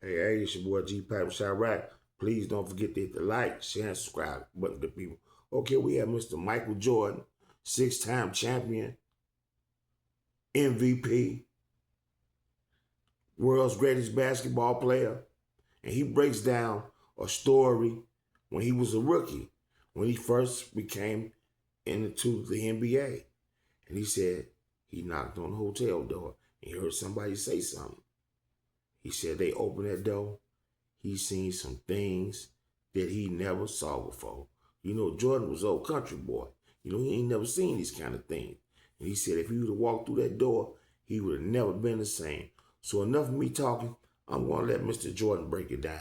Hey, it's your boy G Pipe Chirac. Please don't forget to hit the like, share, and subscribe button to people. Okay, we have Mr. Michael Jordan, 6-time champion, MVP, world's greatest basketball player. And he breaks down a story when he was a rookie, when he first became into the NBA. And he said he knocked on the hotel door and he heard somebody say something. He said they opened that door. He seen some things that he never saw before. You know, Jordan was an old country boy. You know, he ain't never seen these kind of things. And he said if he would have walked through that door, he would have never been the same. So enough of me talking. I'm going to let Mr. Jordan break it down.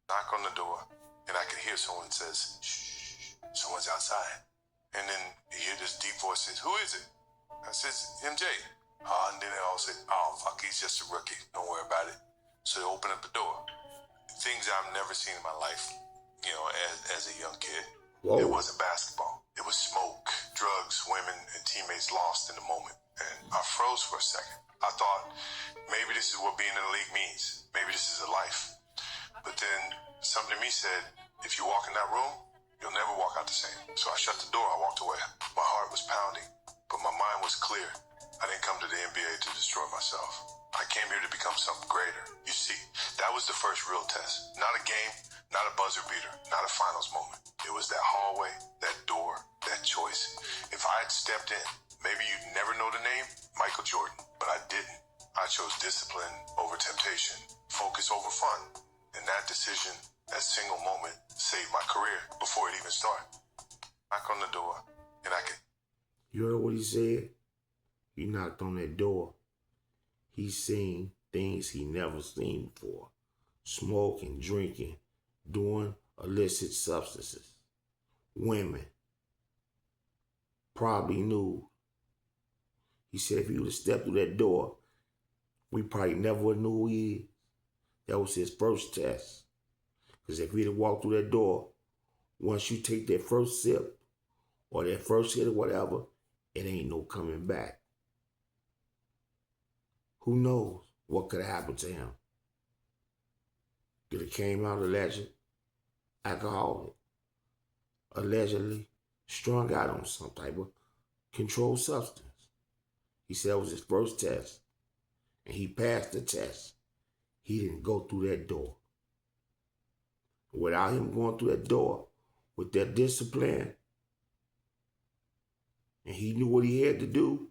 Knock on the door, and I could hear someone says, shh, someone's outside. And then you hear this deep voice says, who is it? I says, MJ. And then they all say, oh, fuck, he's just a rookie. Don't worry about it. So they open up the door. Things I've never seen in my life, you know, as a young kid. Whoa. It wasn't basketball. It was smoke, drugs, women, and teammates lost in the moment. And I froze for a second. I thought, maybe this is what being in the league means. Maybe this is a life. But then something in me said, if you walk in that room, you'll never walk out the same. So I shut the door. I walked away. My heart was pounding, but my mind was clear. I didn't come to the NBA to destroy myself. I came here to become something greater. You see, that was the first real test. Not a game, not a buzzer beater, not a finals moment. It was that hallway, that door, that choice. If I had stepped in, maybe you'd never know the name, Michael Jordan, but I didn't. I chose discipline over temptation, focus over fun. And that decision, that single moment, saved my career before it even started. Knock on the door, and I could... You heard what he said? He knocked on that door. He seen things he never seen before. Smoking, drinking, doing illicit substances. Women. Probably nude. He said if he would have stepped through that door, we probably never would have knew who he is. That was his first test. Because if he'd have walked through that door, once you take that first sip or that first hit or whatever, it ain't no coming back. Who knows what could have happened to him? Could have came out alleged alcoholic, allegedly strung out on some type of controlled substance. He said it was his first test, and he passed the test. He didn't go through that door. Without him going through that door with that discipline, and he knew what he had to do,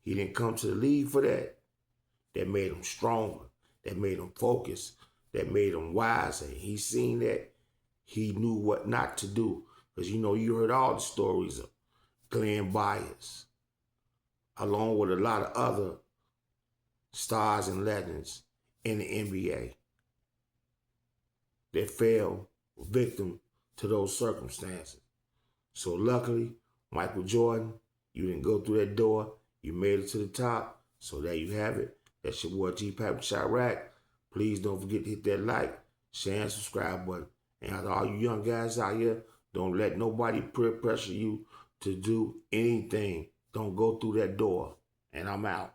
he didn't come to the league for that. That made him stronger. That made him focus. That made him wiser. He seen that. He knew what not to do. Because, you know, you heard all the stories of Glenn Byers, along with a lot of other stars and legends in the NBA that fell victim to those circumstances. So luckily, Michael Jordan, you didn't go through that door. You made it to the top. So there you have it. That's your boy G Pipe Chirac. Please don't forget to hit that like, share, and subscribe button. And all you young guys out here, don't let nobody peer pressure you to do anything. Don't go through that door. And I'm out.